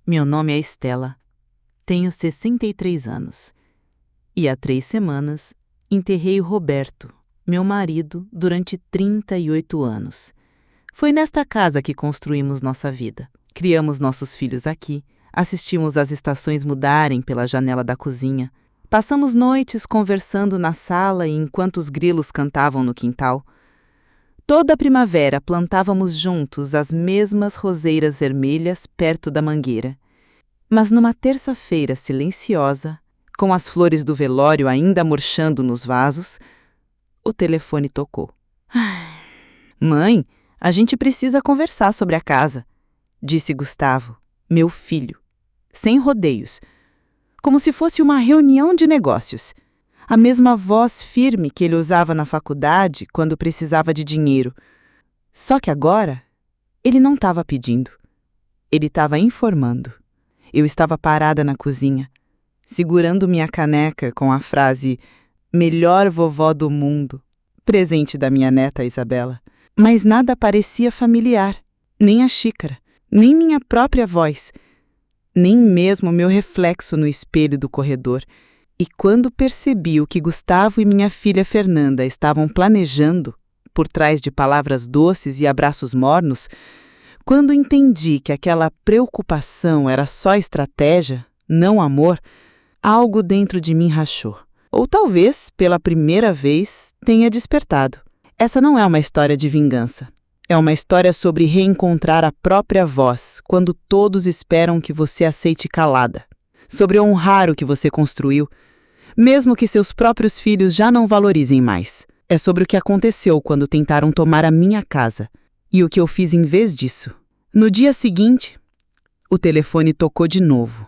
Meu nome é Estela, tenho 63 anos e há 3 semanas enterrei o Roberto, meu marido, durante 38 anos. Foi nesta casa que construímos nossa vida. Criamos nossos filhos aqui, assistimos as estações mudarem pela janela da cozinha, passamos noites conversando na sala enquanto os grilos cantavam no quintal. Toda a primavera plantávamos juntos as mesmas roseiras vermelhas perto da mangueira. Mas numa terça-feira silenciosa, com as flores do velório ainda murchando nos vasos, o telefone tocou. Mãe, a gente precisa conversar sobre a casa, disse Gustavo, meu filho, sem rodeios, como se fosse uma reunião de negócios. A mesma voz firme que ele usava na faculdade quando precisava de dinheiro. Só que agora, ele não estava pedindo. Ele estava informando. Eu estava parada na cozinha, segurando minha caneca com a frase "melhor vovó do mundo", presente da minha neta Isabela. Mas nada parecia familiar, nem a xícara, nem minha própria voz, nem mesmo meu reflexo no espelho do corredor. E quando percebi o que Gustavo e minha filha Fernanda estavam planejando, por trás de palavras doces e abraços mornos, quando entendi que aquela preocupação era só estratégia, não amor, algo dentro de mim rachou. Ou talvez, pela primeira vez, tenha despertado. Essa não é uma história de vingança. É uma história sobre reencontrar a própria voz quando todos esperam que você aceite calada. Sobre honrar o que você construiu, mesmo que seus próprios filhos já não valorizem mais. É sobre o que aconteceu quando tentaram tomar a minha casa e o que eu fiz em vez disso. No dia seguinte, o telefone tocou de novo.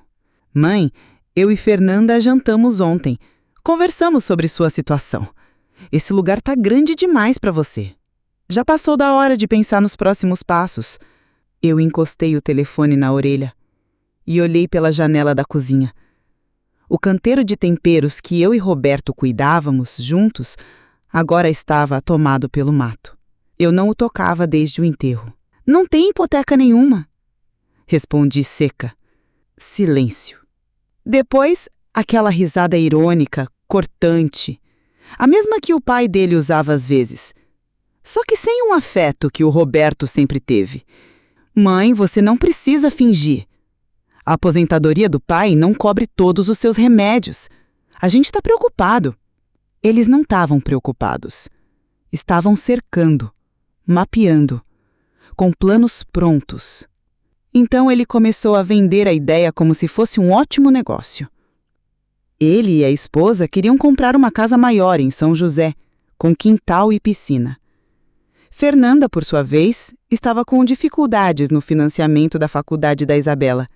Mãe, eu e Fernanda jantamos ontem. Conversamos sobre sua situação. Esse lugar tá grande demais para você. Já passou da hora de pensar nos próximos passos. Eu encostei o telefone na orelha e olhei pela janela da cozinha. O canteiro de temperos que eu e Roberto cuidávamos juntos agora estava tomado pelo mato. Eu não o tocava desde o enterro. Não tem hipoteca nenhuma, respondi seca. Silêncio. Depois, aquela risada irônica, cortante, a mesma que o pai dele usava às vezes, só que sem um afeto que o Roberto sempre teve. Mãe, você não precisa fingir. A aposentadoria do pai não cobre todos os seus remédios. A gente está preocupado. Eles não estavam preocupados. Estavam cercando, mapeando, com planos prontos. Então ele começou a vender a ideia como se fosse um ótimo negócio. Ele e a esposa queriam comprar uma casa maior em São José, com quintal e piscina. Fernanda, por sua vez, estava com dificuldades no financiamento da faculdade da Isabela.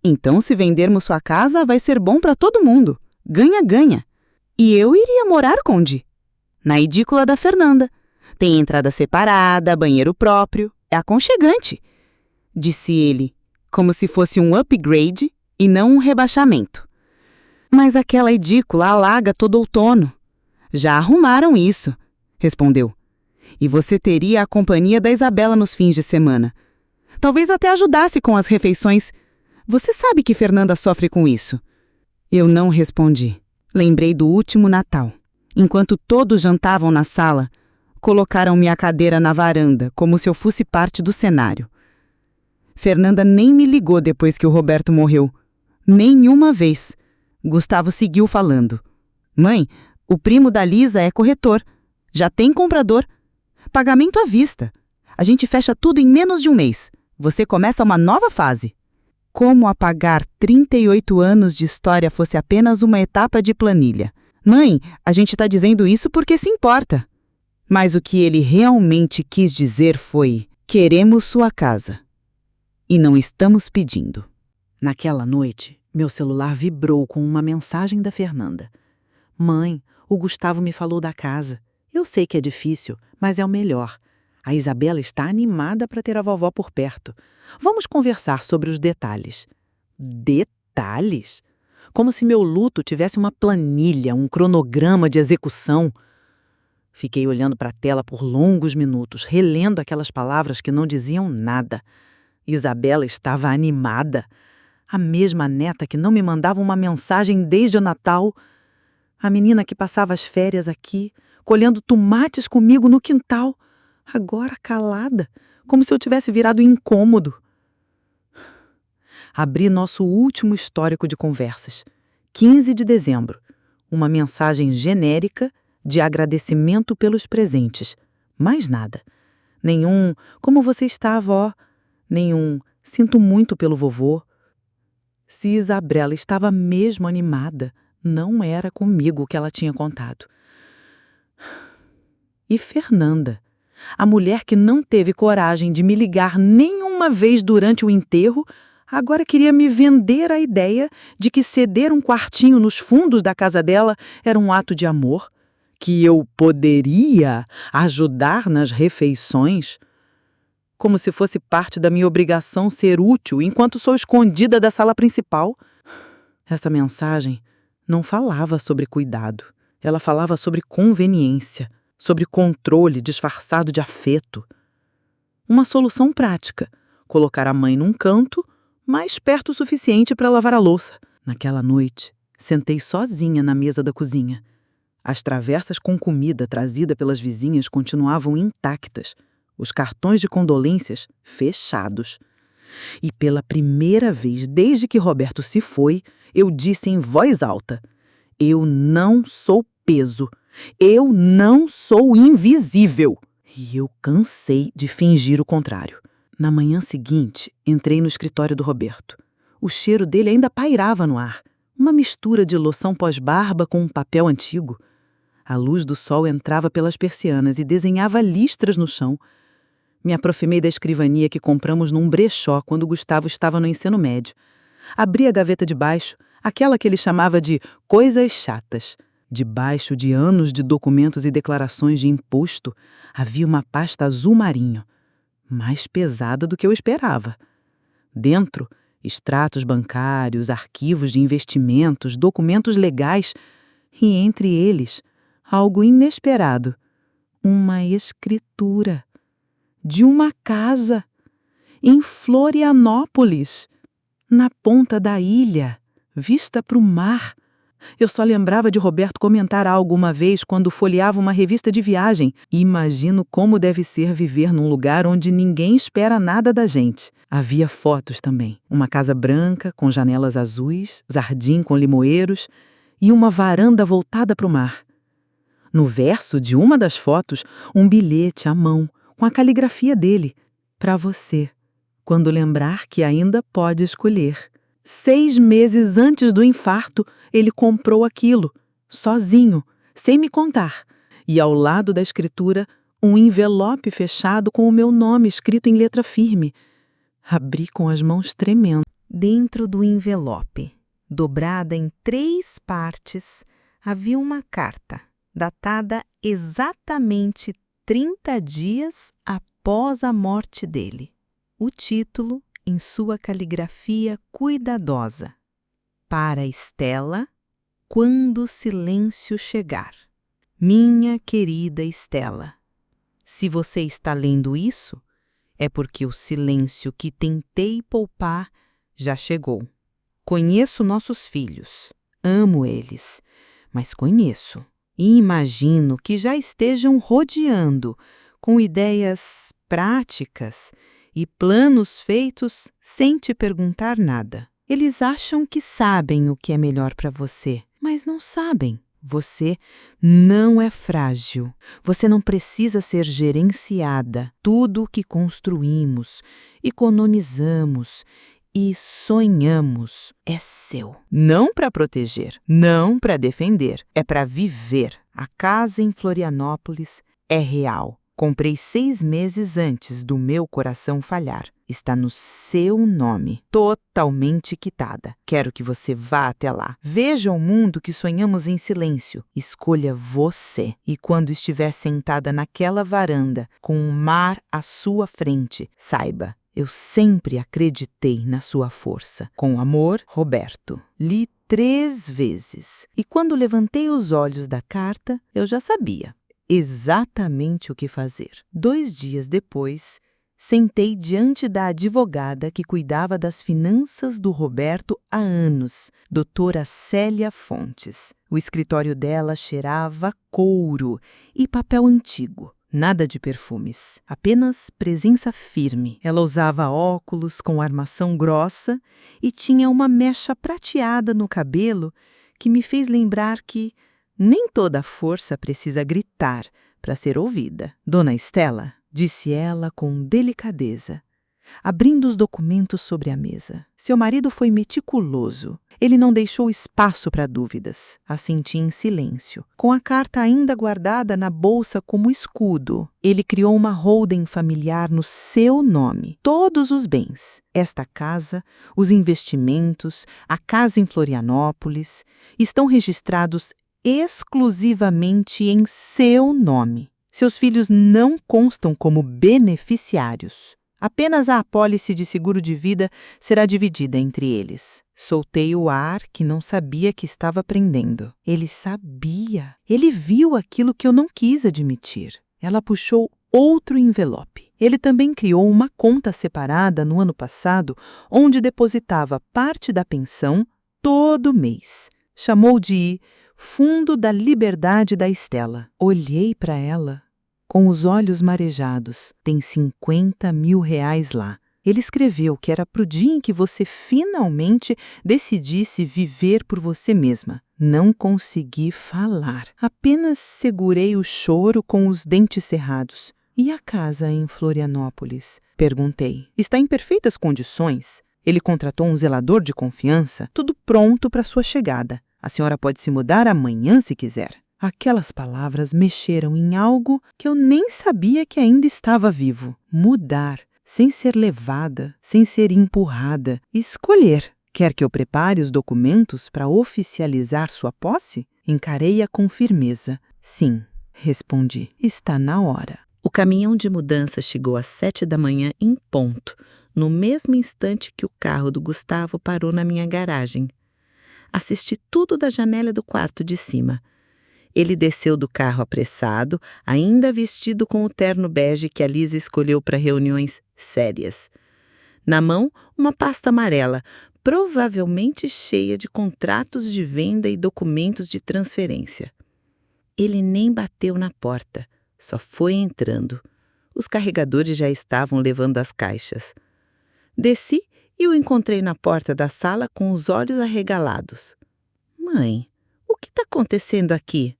Então, se vendermos sua casa, vai ser bom para todo mundo. Ganha-ganha. E eu iria morar onde? Na edícula da Fernanda. Tem entrada separada, banheiro próprio. É aconchegante, disse ele, como se fosse um upgrade e não um rebaixamento. Mas aquela edícula alaga todo outono. Já arrumaram isso, respondeu. E você teria a companhia da Isabela nos fins de semana. Talvez até ajudasse com as refeições. Você sabe que Fernanda sofre com isso. Eu não respondi. Lembrei do último Natal. Enquanto todos jantavam na sala, colocaram minha cadeira na varanda, como se eu fosse parte do cenário. Fernanda nem me ligou depois que o Roberto morreu. Nenhuma vez. Gustavo seguiu falando. Mãe, o primo da Lisa é corretor. Já tem comprador. Pagamento à vista. A gente fecha tudo em menos de um mês. Você começa uma nova fase. Como apagar 38 anos de história fosse apenas uma etapa de planilha. Mãe, a gente está dizendo isso porque se importa. Mas o que ele realmente quis dizer foi: queremos sua casa. E não estamos pedindo. Naquela noite, meu celular vibrou com uma mensagem da Fernanda. Mãe, o Gustavo me falou da casa. Eu sei que é difícil, mas é o melhor. A Isabela está animada para ter a vovó por perto. Vamos conversar sobre os detalhes. Detalhes? Como se meu luto tivesse uma planilha, um cronograma de execução. Fiquei olhando para a tela por longos minutos, relendo aquelas palavras que não diziam nada. Isabela estava animada. A mesma neta que não me mandava uma mensagem desde o Natal. A menina que passava as férias aqui, colhendo tomates comigo no quintal. Agora calada, como se eu tivesse virado incômodo. Abri nosso último histórico de conversas. 15 de dezembro. Uma mensagem genérica de agradecimento pelos presentes. Mais nada. Nenhum "como você está, avó?" Nenhum "sinto muito pelo vovô." Se Isabela estava mesmo animada, não era comigo que ela tinha contado. E Fernanda, a mulher que não teve coragem de me ligar nenhuma vez durante o enterro, agora queria me vender a ideia de que ceder um quartinho nos fundos da casa dela era um ato de amor, que eu poderia ajudar nas refeições, como se fosse parte da minha obrigação ser útil enquanto sou escondida da sala principal. Essa mensagem não falava sobre cuidado, ela falava sobre conveniência, sobre controle disfarçado de afeto. Uma solução prática, colocar a mãe num canto, mais perto o suficiente para lavar a louça. Naquela noite, sentei sozinha na mesa da cozinha. As travessas com comida trazida pelas vizinhas continuavam intactas, os cartões de condolências fechados. E pela primeira vez desde que Roberto se foi, eu disse em voz alta: eu não sou peso, eu não sou invisível. E eu cansei de fingir o contrário. Na manhã seguinte, entrei no escritório do Roberto. O cheiro dele ainda pairava no ar, uma mistura de loção pós-barba com um papel antigo. A luz do sol entrava pelas persianas e desenhava listras no chão. Me aproximei da escrivania que compramos num brechó quando Gustavo estava no ensino médio. Abri a gaveta de baixo, aquela que ele chamava de coisas chatas. Debaixo de anos de documentos e declarações de imposto, havia uma pasta azul marinho, mais pesada do que eu esperava. Dentro, extratos bancários, arquivos de investimentos, documentos legais e, entre eles, algo inesperado, uma escritura de uma casa em Florianópolis, na ponta da ilha, vista para o mar. Eu só lembrava de Roberto comentar algo uma vez quando folheava uma revista de viagem. Imagino como deve ser viver num lugar onde ninguém espera nada da gente. Havia fotos também. Uma casa branca, com janelas azuis, jardim com limoeiros e uma varanda voltada para o mar. No verso de uma das fotos, um bilhete à mão, com a caligrafia dele. Para você, quando lembrar que ainda pode escolher. 6 meses antes do infarto, ele comprou aquilo, sozinho, sem me contar. E ao lado da escritura, um envelope fechado com o meu nome escrito em letra firme. Abri com as mãos tremendo. Dentro do envelope, dobrada em 3 partes, havia uma carta, datada exatamente 30 dias após a morte dele. O título, em sua caligrafia cuidadosa: para Estela, quando o silêncio chegar. Minha querida Estela, se você está lendo isso, é porque o silêncio que tentei poupar já chegou. Conheço nossos filhos, amo eles, mas conheço e imagino que já estejam rodeando com ideias práticas e planos feitos sem te perguntar nada. Eles acham que sabem o que é melhor para você, mas não sabem. Você não é frágil. Você não precisa ser gerenciada. Tudo o que construímos, economizamos e sonhamos é seu. Não para proteger, não para defender, é para viver. A casa em Florianópolis é real. Comprei 6 meses antes do meu coração falhar. Está no seu nome, totalmente quitada. Quero que você vá até lá. Veja o mundo que sonhamos em silêncio. Escolha você. E quando estiver sentada naquela varanda, com o mar à sua frente, saiba, eu sempre acreditei na sua força. Com amor, Roberto. Li 3 vezes. E quando levantei os olhos da carta, eu já sabia exatamente o que fazer. 2 dias depois, Sentei diante da advogada que cuidava das finanças do Roberto há anos, doutora Célia Fontes. O escritório dela cheirava couro e papel antigo. Nada de perfumes, apenas presença firme. Ela usava óculos com armação grossa e tinha uma mecha prateada no cabelo que me fez lembrar que nem toda força precisa gritar para ser ouvida. Dona Estela, disse ela com delicadeza, abrindo os documentos sobre a mesa. Seu marido foi meticuloso. Ele não deixou espaço para dúvidas. Assenti em silêncio, com a carta ainda guardada na bolsa como escudo. Ele criou uma holding familiar no seu nome. Todos os bens, esta casa, os investimentos, a casa em Florianópolis, estão registrados exclusivamente em seu nome. Seus filhos não constam como beneficiários. Apenas a apólice de seguro de vida será dividida entre eles. Soltei o ar que não sabia que estava prendendo. Ele sabia. Ele viu aquilo que eu não quis admitir. Ela puxou outro envelope. Ele também criou uma conta separada no ano passado, onde depositava parte da pensão todo mês. Chamou de Fundo da Liberdade da Estela. Olhei para ela com os olhos marejados. Tem R$50 mil lá. Ele escreveu que era pro dia em que você finalmente decidisse viver por você mesma. Não consegui falar. Apenas segurei o choro com os dentes cerrados. E a casa em Florianópolis? Perguntei. Está em perfeitas condições? Ele contratou um zelador de confiança, tudo pronto para sua chegada. A senhora pode se mudar amanhã se quiser. Aquelas palavras mexeram em algo que eu nem sabia que ainda estava vivo. Mudar, sem ser levada, sem ser empurrada. Escolher. Quer que eu prepare os documentos para oficializar sua posse? Encarei-a com firmeza. Sim, respondi. Está na hora. O caminhão de mudança chegou às 7 da manhã em ponto, no mesmo instante que o carro do Gustavo parou na minha garagem. Assisti tudo da janela do quarto de cima. Ele desceu do carro apressado, ainda vestido com o terno bege que a Lisa escolheu para reuniões sérias. Na mão, uma pasta amarela, provavelmente cheia de contratos de venda e documentos de transferência. Ele nem bateu na porta, só foi entrando. Os carregadores já estavam levando as caixas. Desci e o encontrei na porta da sala com os olhos arregalados. Mãe, o que está acontecendo aqui?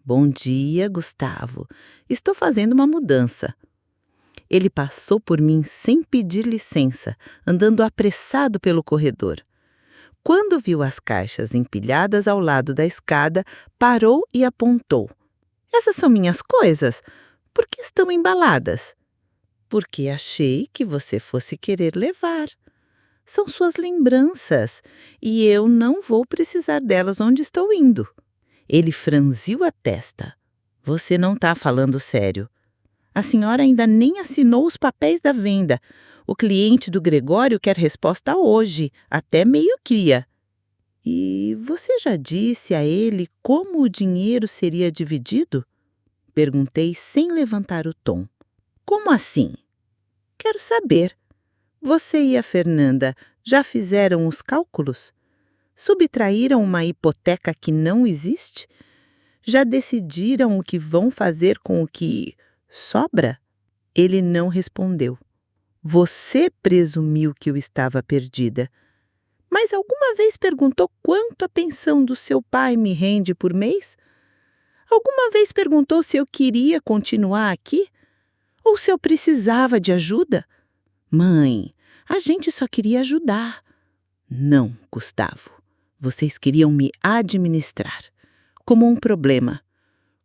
Bom dia, Gustavo. Estou fazendo uma mudança. Ele passou por mim sem pedir licença, andando apressado pelo corredor. Quando viu as caixas empilhadas ao lado da escada, parou e apontou. Essas são minhas coisas. Por que estão embaladas? Porque achei que você fosse querer levar. São suas lembranças e eu não vou precisar delas onde estou indo. Ele franziu a testa. Você não está falando sério. A senhora ainda nem assinou os papéis da venda. O cliente do Gregório quer resposta hoje, até meio-dia. E você já disse a ele como o dinheiro seria dividido? Perguntei sem levantar o tom. Como assim? Quero saber. Você e a Fernanda já fizeram os cálculos? Subtraíram uma hipoteca que não existe? Já decidiram o que vão fazer com o que sobra? Ele não respondeu. Você presumiu que eu estava perdida. Mas alguma vez perguntou quanto a pensão do seu pai me rende por mês? Alguma vez perguntou se eu queria continuar aqui? Ou se eu precisava de ajuda? Mãe, a gente só queria ajudar. Não, Gustavo. Vocês queriam me administrar, como um problema,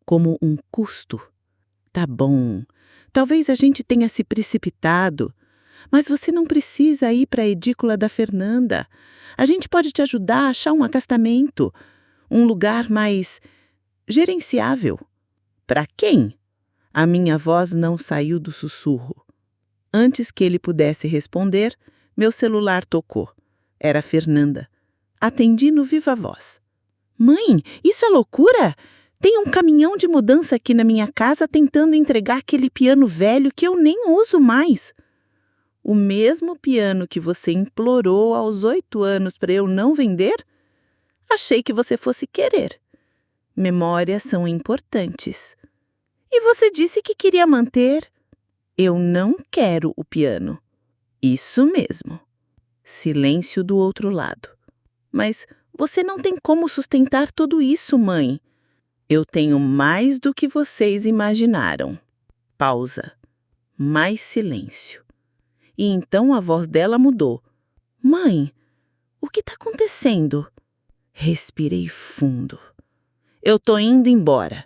como um custo. Tá bom, talvez a gente tenha se precipitado, mas você não precisa ir para a edícula da Fernanda. A gente pode te ajudar a achar um acastamento, um lugar mais gerenciável. Para quem? A minha voz não saiu do sussurro. Antes que ele pudesse responder, meu celular tocou. Era a Fernanda. Atendi no viva voz. Mãe, isso é loucura? Tem um caminhão de mudança aqui na minha casa tentando entregar aquele piano velho que eu nem uso mais. O mesmo piano que você implorou aos 8 anos para eu não vender? Achei que você fosse querer. Memórias são importantes. E você disse que queria manter. Eu não quero o piano. Isso mesmo. Silêncio do outro lado. Mas você não tem como sustentar tudo isso, mãe. Eu tenho mais do que vocês imaginaram. Pausa. Mais silêncio. E então a voz dela mudou. Mãe, o que está acontecendo? Respirei fundo. Eu tô indo embora,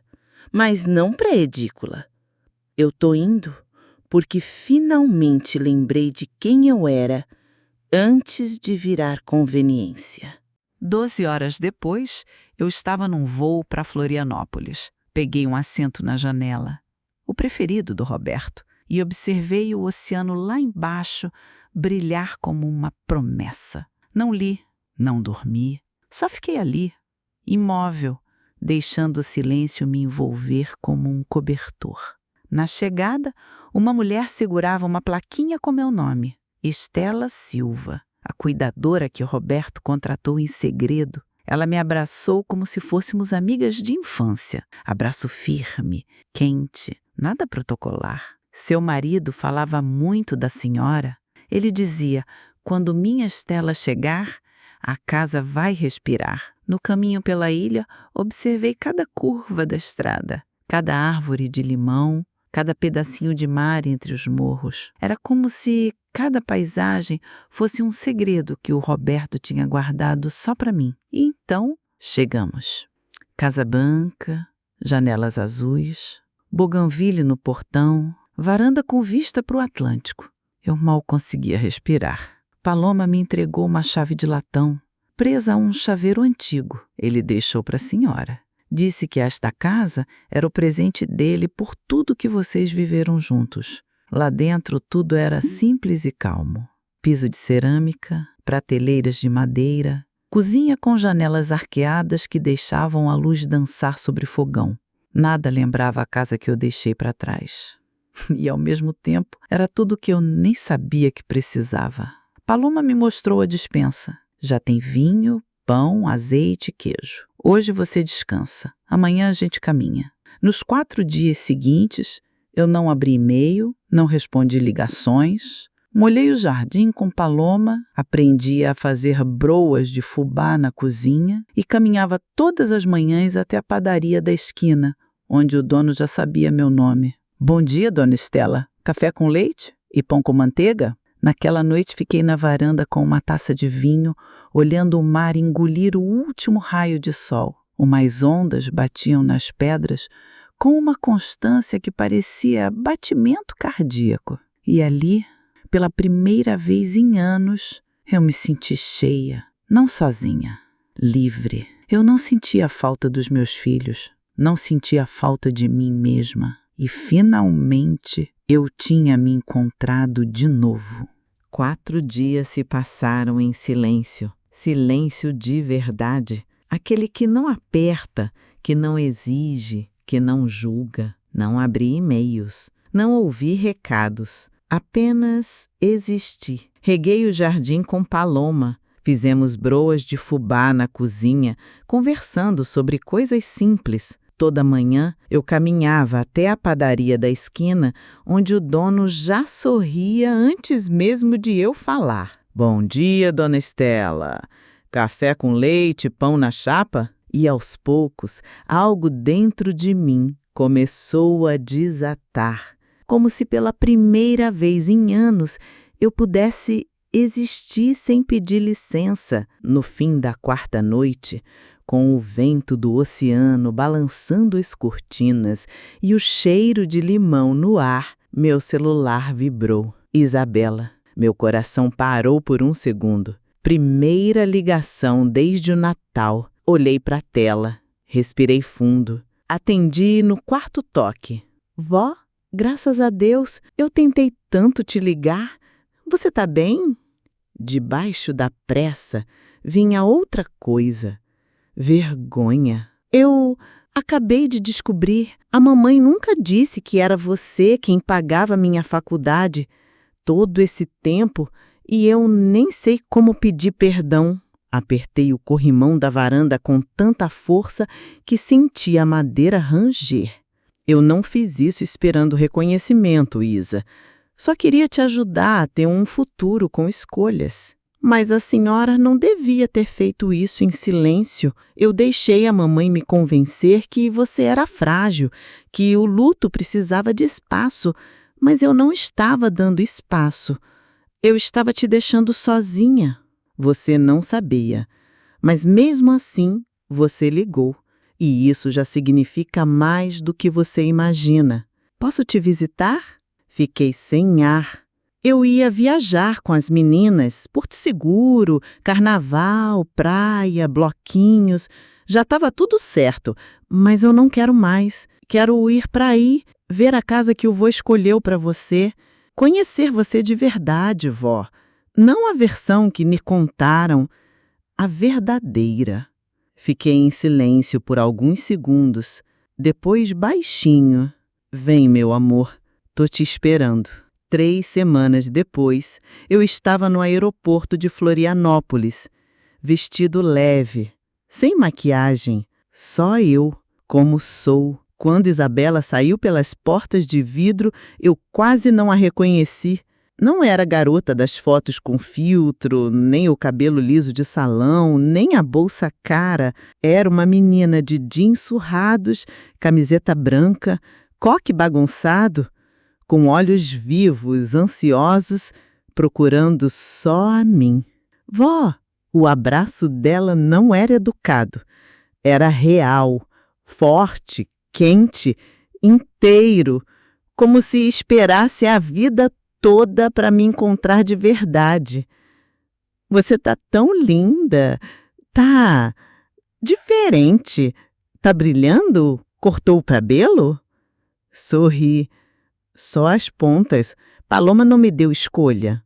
mas não pra edícula. Eu tô indo porque finalmente lembrei de quem eu era antes de virar conveniência. 12 horas depois, eu estava num voo para Florianópolis. Peguei um assento na janela, o preferido do Roberto, e observei o oceano lá embaixo brilhar como uma promessa. Não li, não dormi, só fiquei ali, imóvel, deixando o silêncio me envolver como um cobertor. Na chegada, uma mulher segurava uma plaquinha com meu nome, Estela Silva, a cuidadora que o Roberto contratou em segredo. Ela me abraçou como se fôssemos amigas de infância. Abraço firme, quente, nada protocolar. Seu marido falava muito da senhora. Ele dizia, quando minha Estela chegar, a casa vai respirar. No caminho pela ilha, observei cada curva da estrada, cada árvore de limão, cada pedacinho de mar entre os morros. Era como se cada paisagem fosse um segredo que o Roberto tinha guardado só para mim. E então, chegamos. Casa branca, janelas azuis, bougainville no portão, varanda com vista para o Atlântico. Eu mal conseguia respirar. Paloma me entregou uma chave de latão, presa a um chaveiro antigo. Ele deixou para a senhora. Disse que esta casa era o presente dele por tudo que vocês viveram juntos. Lá dentro tudo era simples e calmo. Piso de cerâmica, prateleiras de madeira, cozinha com janelas arqueadas que deixavam a luz dançar sobre o fogão. Nada lembrava a casa que eu deixei para trás. E, ao mesmo tempo, era tudo o que eu nem sabia que precisava. Paloma me mostrou a despensa. Já tem vinho, pão, azeite e queijo. Hoje você descansa. Amanhã a gente caminha. Nos 4 dias seguintes, eu não abri e-mail, não respondi ligações, molhei o jardim com Paloma, aprendi a fazer broas de fubá na cozinha e caminhava todas as manhãs até a padaria da esquina, onde o dono já sabia meu nome. Bom dia, dona Estela. Café com leite? E pão com manteiga? Naquela noite fiquei na varanda com uma taça de vinho, olhando o mar engolir o último raio de sol. Umas ondas batiam nas pedras com uma constância que parecia batimento cardíaco. E ali, pela primeira vez em anos, eu me senti cheia, não sozinha, livre. Eu não sentia a falta dos meus filhos, não sentia a falta de mim mesma. E, finalmente, eu tinha me encontrado de novo. 4 dias se passaram em silêncio. Silêncio de verdade. Aquele que não aperta, que não exige, que não julga. Não abri e-mails. Não ouvi recados. Apenas existi. Reguei o jardim com Paloma. Fizemos broas de fubá na cozinha, conversando sobre coisas simples. Toda manhã eu caminhava até a padaria da esquina, onde o dono já sorria antes mesmo de eu falar. Bom dia, dona Estela. Café com leite, pão na chapa? E aos poucos, algo dentro de mim começou a desatar, como se pela primeira vez em anos eu pudesse existir sem pedir licença. No fim da 4ª noite, com o vento do oceano balançando as cortinas e o cheiro de limão no ar, meu celular vibrou. Isabela. Meu coração parou por um segundo. Primeira ligação desde o Natal. Olhei para a tela. Respirei fundo. Atendi no 4º toque. Vó, graças a Deus, eu tentei tanto te ligar. Você tá bem? Debaixo da pressa vinha outra coisa. Vergonha. Eu acabei de descobrir. A mamãe nunca disse que era você quem pagava minha faculdade. todo esse tempo e eu nem sei como pedir perdão. Apertei o corrimão da varanda com tanta força que senti a madeira ranger. Eu não fiz isso esperando reconhecimento, Isa. Só queria te ajudar a ter um futuro com escolhas. Mas a senhora não devia ter feito isso em silêncio. Eu deixei a mamãe me convencer que você era frágil, que o luto precisava de espaço, mas eu não estava dando espaço. Eu estava te deixando sozinha. Você não sabia, mas mesmo assim você ligou. E isso já significa mais do que você imagina. Posso te visitar? Fiquei sem ar. Eu ia viajar com as meninas, Porto Seguro, carnaval, praia, bloquinhos. Já estava tudo certo, mas eu não quero mais. Quero ir para aí, ver a casa que o vô escolheu para você, conhecer você de verdade, vó. Não a versão que me contaram, a verdadeira. Fiquei em silêncio por alguns segundos. Depois, baixinho. Vem, meu amor, tô te esperando. 3 semanas depois, eu estava no aeroporto de Florianópolis, vestido leve, sem maquiagem, só eu, como sou. Quando Isabela saiu pelas portas de vidro, eu quase não a reconheci. Não era a garota das fotos com filtro, nem o cabelo liso de salão, nem a bolsa cara. Era uma menina de jeans surrados, camiseta branca, coque bagunçado, com olhos vivos, ansiosos, procurando só a mim. Vó, o abraço dela não era educado. Era real, forte, quente, inteiro, como se esperasse a vida toda para me encontrar de verdade. Você tá tão linda, tá diferente, tá brilhando? Cortou o cabelo? Sorri, só as pontas. Paloma não me deu escolha.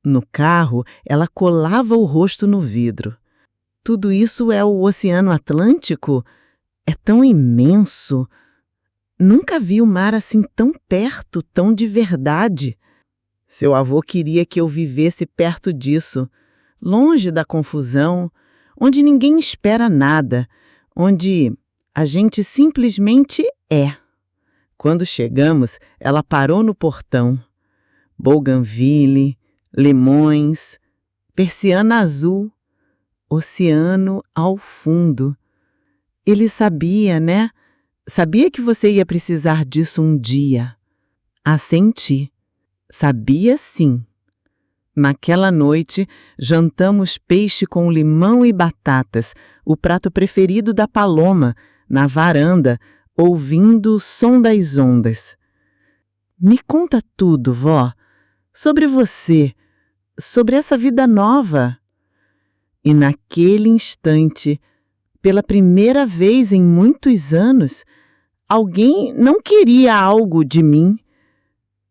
No carro, ela colava o rosto no vidro. Tudo isso é o Oceano Atlântico? É tão imenso. Nunca vi o mar assim tão perto, tão de verdade. Seu avô queria que eu vivesse perto disso, longe da confusão, onde ninguém espera nada, onde a gente simplesmente é. Quando chegamos, ela parou no portão. Bougainville, limões, persiana azul, oceano ao fundo. Ele sabia, né? Sabia que você ia precisar disso um dia. Assenti. Sabia sim. Naquela noite, jantamos peixe com limão e batatas, o prato preferido da Paloma, na varanda, ouvindo o som das ondas. Me conta tudo, vó, sobre você, sobre essa vida nova. E naquele instante, pela primeira vez em muitos anos, alguém não queria algo de mim.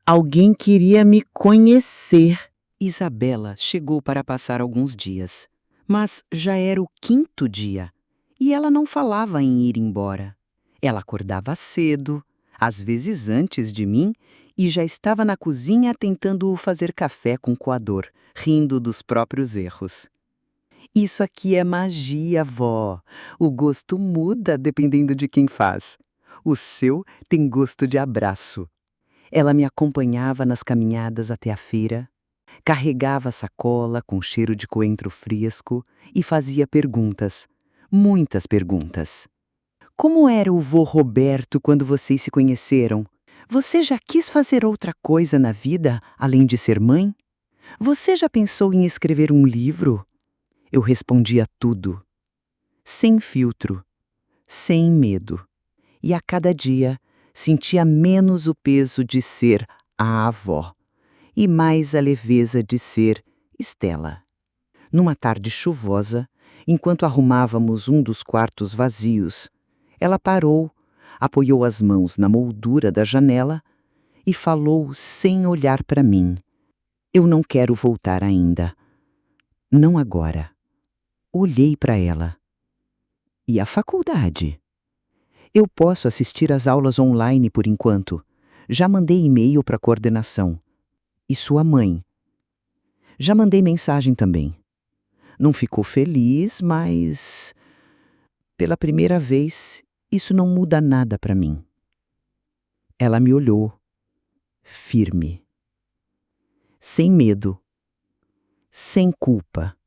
Alguém queria me conhecer. Isabela chegou para passar alguns dias, mas já era o 5º dia e ela não falava em ir embora. Ela acordava cedo, às vezes antes de mim, e já estava na cozinha tentando fazer café com coador, rindo dos próprios erros. Isso aqui é magia, vó. O gosto muda dependendo de quem faz. O seu tem gosto de abraço. Ela me acompanhava nas caminhadas até a feira, carregava a sacola com cheiro de coentro fresco e fazia perguntas, muitas perguntas. Como era o vô Roberto quando vocês se conheceram? Você já quis fazer outra coisa na vida além de ser mãe? Você já pensou em escrever um livro? Eu respondia tudo, sem filtro, sem medo. E a cada dia sentia menos o peso de ser a avó e mais a leveza de ser Estela. Numa tarde chuvosa, enquanto arrumávamos um dos quartos vazios, ela parou, apoiou as mãos na moldura da janela e falou sem olhar para mim. Eu não quero voltar ainda. Não agora. Olhei para ela. E a faculdade? Eu posso assistir às aulas online por enquanto. Já mandei e-mail para a coordenação. e sua mãe. Já mandei mensagem também. Não ficou feliz, mas pela primeira vez, isso não muda nada para mim. Ela me olhou, firme, sem medo, sem culpa.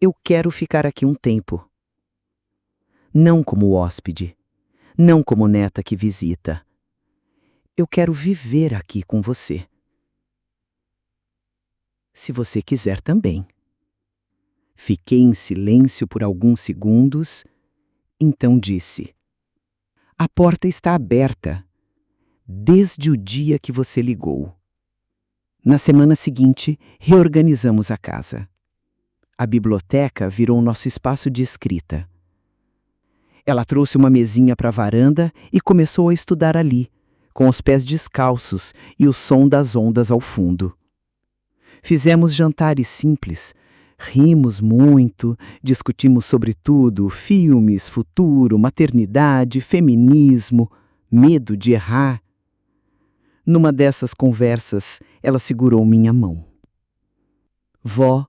Eu quero ficar aqui um tempo. Não como hóspede, não como neta que visita. Eu quero viver aqui com você. Se você quiser também. Fiquei em silêncio por alguns segundos, então disse: a porta está aberta, desde o dia que você ligou. Na semana seguinte, reorganizamos a casa. A biblioteca virou nosso espaço de escrita. Ela trouxe uma mesinha para a varanda e começou a estudar ali, com os pés descalços e o som das ondas ao fundo. Fizemos jantares simples, rimos muito, discutimos sobre tudo: filmes, futuro, maternidade, feminismo, medo de errar. Numa dessas conversas, ela segurou minha mão. Vó,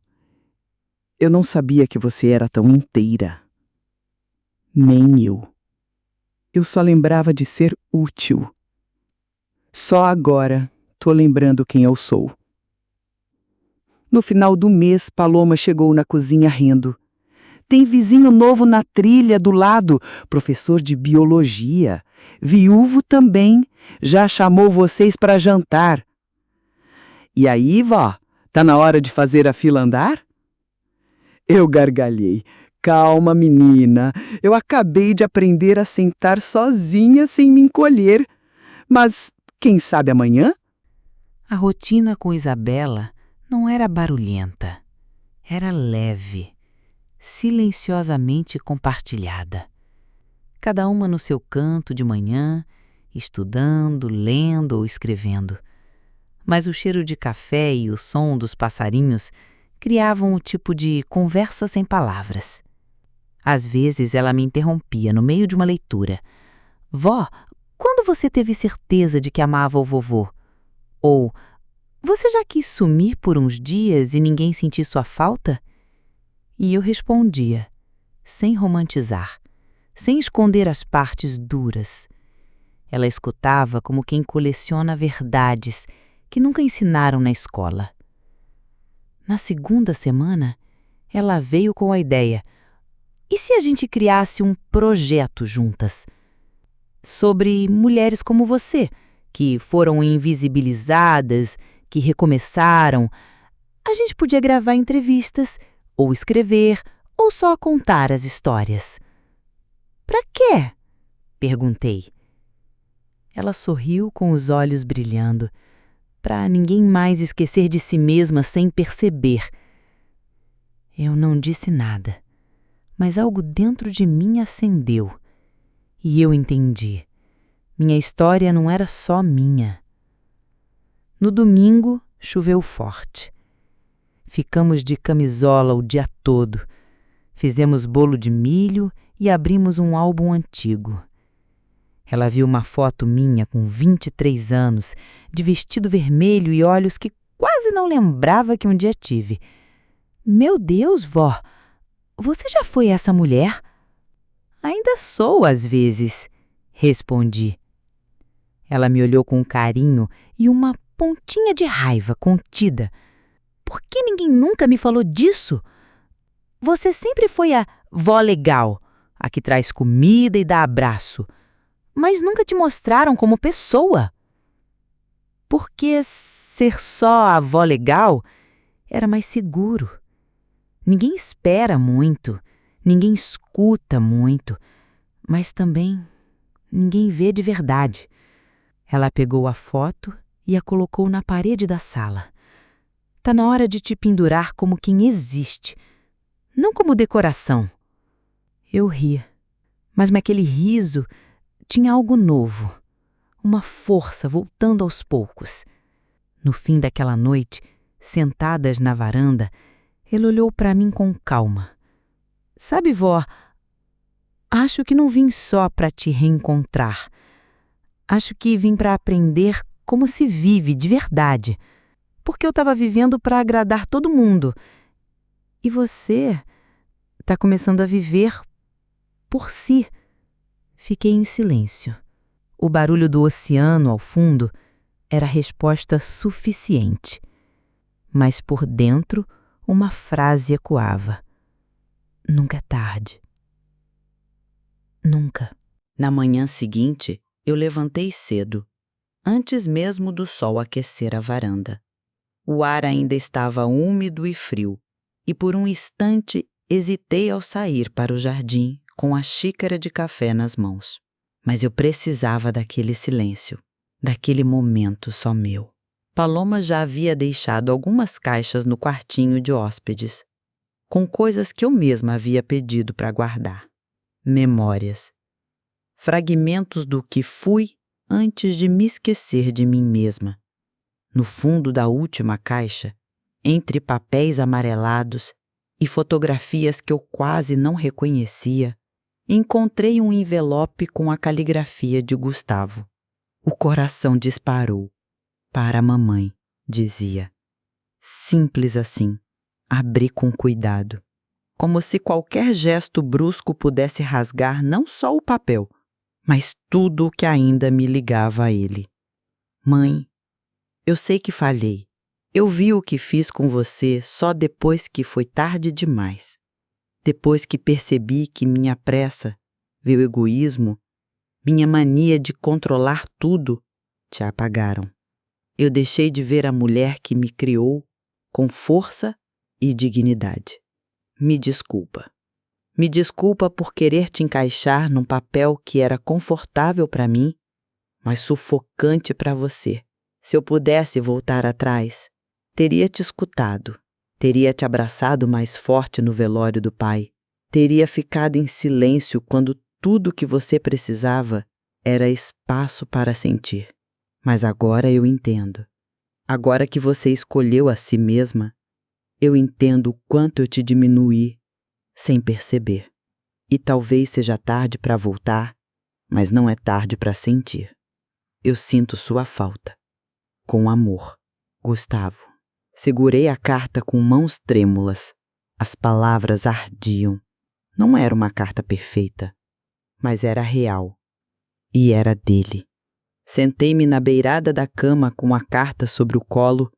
eu não sabia que você era tão inteira. Nem eu. Eu só lembrava de ser útil. Só agora tô lembrando quem eu sou. No final do mês, Paloma chegou na cozinha rindo. Tem vizinho novo na trilha do lado, professor de biologia. Viúvo também. Já chamou vocês para jantar. E aí, vó, tá na hora de fazer a fila andar? Eu gargalhei. Calma, menina. Eu acabei de aprender a sentar sozinha sem me encolher. Mas quem sabe amanhã? A rotina com Isabela não era barulhenta. Era leve, silenciosamente compartilhada. Cada uma no seu canto de manhã, estudando, lendo ou escrevendo. Mas o cheiro de café e o som dos passarinhos criavam o tipo de conversa sem palavras. Às vezes ela me interrompia no meio de uma leitura. Vó, quando você teve certeza de que amava o vovô? Ou, você já quis sumir por uns dias e ninguém sentir sua falta? E eu respondia, sem romantizar, sem esconder as partes duras. Ela escutava como quem coleciona verdades que nunca ensinaram na escola. Na segunda semana, ela veio com a ideia: e se a gente criasse um projeto juntas? Sobre mulheres como você, que foram invisibilizadas, que recomeçaram. A gente podia gravar entrevistas, ou escrever, ou só contar as histórias. Pra quê? Perguntei. Ela sorriu com os olhos brilhando, para ninguém mais esquecer de si mesma sem perceber. Eu não disse nada, mas algo dentro de mim acendeu. E eu entendi. Minha história não era só minha. No domingo, choveu forte. Ficamos de camisola o dia todo. Fizemos bolo de milho e abrimos um álbum antigo. Ela viu uma foto minha com 23 anos, de vestido vermelho e olhos que quase não lembrava que um dia tive. Meu Deus, vó, você já foi essa mulher? Ainda sou às vezes, respondi. Ela me olhou com carinho e uma pontinha de raiva contida. Por que ninguém nunca me falou disso? Você sempre foi a vó legal, a que traz comida e dá abraço, mas nunca te mostraram como pessoa. Porque ser só a avó legal era mais seguro. Ninguém espera muito, ninguém escuta muito, mas também ninguém vê de verdade. Ela pegou a foto e a colocou na parede da sala. Tá na hora de te pendurar como quem existe, não como decoração. Eu ri, mas naquele riso tinha algo novo, uma força voltando aos poucos. No fim daquela noite, sentadas na varanda, ele olhou para mim com calma. Sabe, vó, acho que não vim só para te reencontrar. Acho que vim para aprender como se vive de verdade. porque eu estava vivendo para agradar todo mundo. E você está começando a viver por si. Fiquei em silêncio. O barulho do oceano ao fundo era resposta suficiente. Mas por dentro, uma frase ecoava. Nunca é tarde. Nunca. Na manhã seguinte, eu levantei cedo, antes mesmo do sol aquecer a varanda. O ar ainda estava úmido e frio, e por um instante hesitei ao sair para o jardim com a xícara de café nas mãos. Mas eu precisava daquele silêncio, daquele momento só meu. Paloma já havia deixado algumas caixas no quartinho de hóspedes, com coisas que eu mesma havia pedido para guardar. Memórias. Fragmentos do que fui antes de me esquecer de mim mesma. No fundo da última caixa, entre papéis amarelados e fotografias que eu quase não reconhecia, encontrei um envelope com a caligrafia de Gustavo. O coração disparou. Para a mamãe, dizia. Simples assim. Abri com cuidado. Como se qualquer gesto brusco pudesse rasgar não só o papel, mas tudo o que ainda me ligava a ele. Mãe, eu sei que falhei. Eu vi o que fiz com você só depois que foi tarde demais. Depois que percebi que minha pressa, meu egoísmo, minha mania de controlar tudo, te apagaram. Eu deixei de ver a mulher que me criou com força e dignidade. Me desculpa. Me desculpa por querer te encaixar num papel que era confortável para mim, mas sufocante para você. Se eu pudesse voltar atrás, teria te escutado, teria te abraçado mais forte no velório do pai, teria ficado em silêncio quando tudo que você precisava era espaço para sentir. Mas agora eu entendo. Agora que você escolheu a si mesma, eu entendo o quanto eu te diminuí sem perceber. E talvez seja tarde para voltar, mas não é tarde para sentir. Eu sinto sua falta. Com amor. Gustavo. Segurei a carta com mãos trêmulas. As palavras ardiam. Não era uma carta perfeita, mas era real. E era dele. Sentei-me na beirada da cama com a carta sobre o colo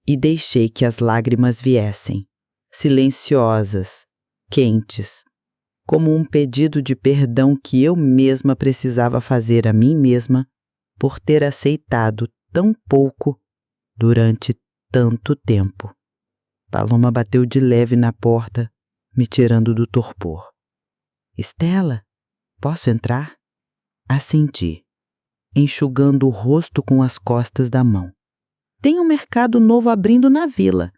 e deixei que as lágrimas viessem, silenciosas, quentes, como um pedido de perdão que eu mesma precisava fazer a mim mesma por ter aceitado tão pouco durante tanto tempo. Paloma bateu de leve na porta, me tirando do torpor. Estela, posso entrar? Assenti, enxugando o rosto com as costas da mão. Tem um mercado novo abrindo na vila.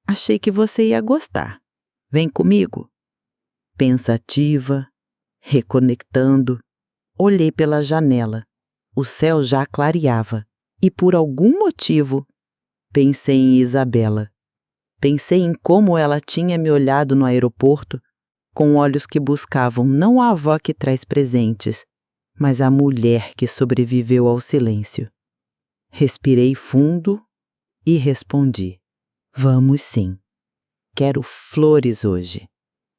Achei que você ia gostar. Vem comigo. Pensativa, reconectando, olhei pela janela. O céu já clareava e, por algum motivo, pensei em Isabela. Pensei em como ela tinha me olhado no aeroporto, com olhos que buscavam não a avó que traz presentes, mas a mulher que sobreviveu ao silêncio. Respirei fundo e respondi: vamos sim. Quero flores hoje.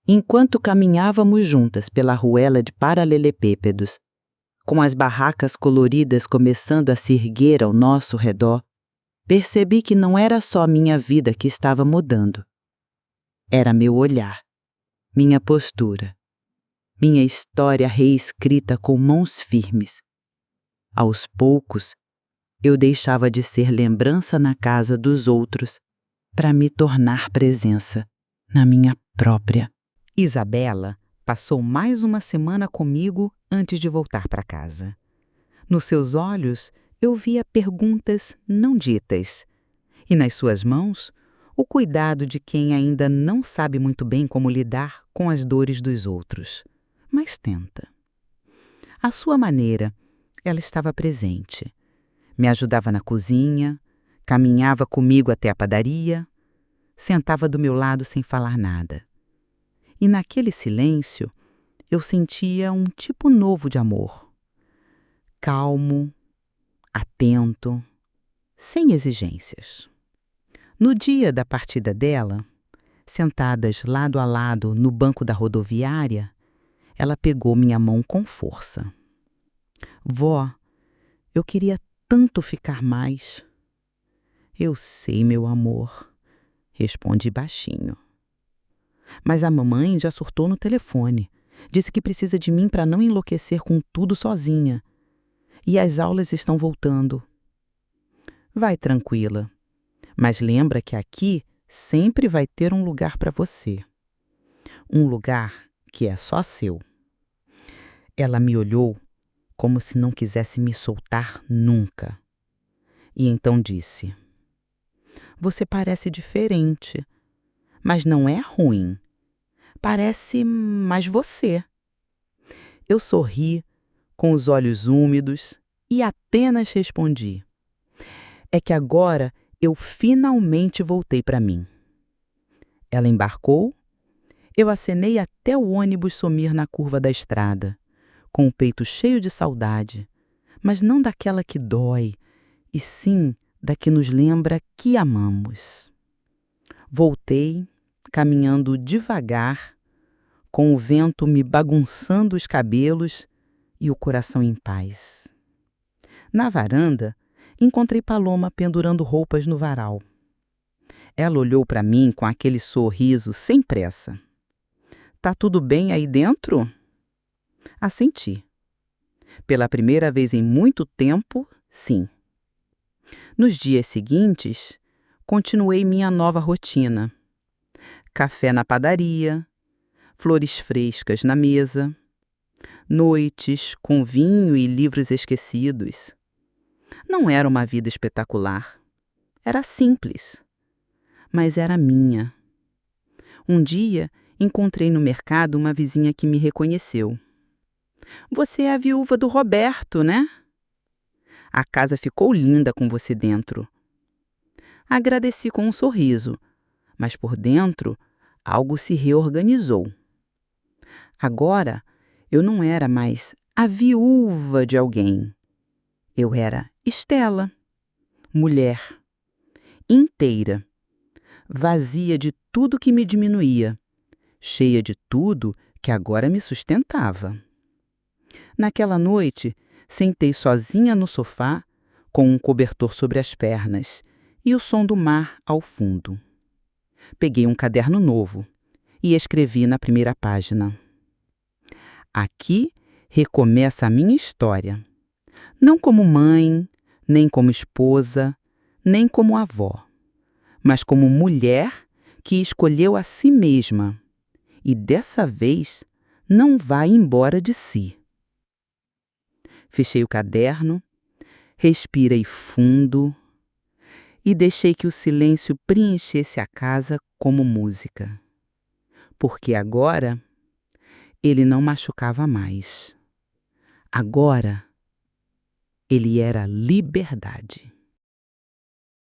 Enquanto caminhávamos juntas pela ruela de paralelepípedos, com as barracas coloridas começando a se erguer ao nosso redor, percebi que não era só minha vida que estava mudando. Era meu olhar, minha postura, minha história reescrita com mãos firmes. Aos poucos, eu deixava de ser lembrança na casa dos outros para me tornar presença na minha própria. Isabela passou mais uma semana comigo antes de voltar para casa. Nos seus olhos, eu via perguntas não ditas. E nas suas mãos, o cuidado de quem ainda não sabe muito bem como lidar com as dores dos outros, mas tenta. À sua maneira, ela estava presente. Me ajudava na cozinha, caminhava comigo até a padaria, sentava do meu lado sem falar nada. E naquele silêncio, eu sentia um tipo novo de amor. Calmo, atento, sem exigências. No dia da partida dela, sentadas lado a lado no banco da rodoviária, ela pegou minha mão com força. Vó, eu queria tanto ficar mais. Eu sei, meu amor, respondi baixinho. Mas a mamãe já surtou no telefone. Disse que precisa de mim para não enlouquecer com tudo sozinha. E as aulas estão voltando. Vai tranquila, mas lembra que aqui sempre vai ter um lugar para você. Um lugar que é só seu. Ela me olhou como se não quisesse me soltar nunca. E então disse: Você parece diferente, mas não é ruim. Parece mais você. Eu sorri, com os olhos úmidos, e apenas respondi: É que agora eu finalmente voltei para mim. Ela embarcou, eu acenei até o ônibus sumir na curva da estrada, com o peito cheio de saudade, mas não daquela que dói, e sim da que nos lembra que amamos. Voltei, caminhando devagar, com o vento me bagunçando os cabelos e o coração em paz. Na varanda, encontrei Paloma pendurando roupas no varal. Ela olhou para mim com aquele sorriso sem pressa. Tá tudo bem aí dentro? Assenti. Pela primeira vez em muito tempo, sim. Nos dias seguintes, continuei minha nova rotina. Café na padaria, flores frescas na mesa, noites com vinho e livros esquecidos. Não era uma vida espetacular. Era simples, mas era minha. Um dia, encontrei no mercado uma vizinha que me reconheceu. Você é a viúva do Roberto, né? A casa ficou linda com você dentro. Agradeci com um sorriso, mas por dentro algo se reorganizou. Agora, eu não era mais a viúva de alguém. Eu era Estela, mulher, inteira, vazia de tudo que me diminuía, cheia de tudo que agora me sustentava. Naquela noite, sentei sozinha no sofá, com um cobertor sobre as pernas e o som do mar ao fundo. Peguei um caderno novo e escrevi na primeira página: Aqui recomeça a minha história. Não como mãe, nem como esposa, nem como avó, mas como mulher que escolheu a si mesma e dessa vez não vai embora de si. Fechei o caderno, respirei fundo e deixei que o silêncio preenchesse a casa como música. Porque agora ele não machucava mais. Agora ele era liberdade.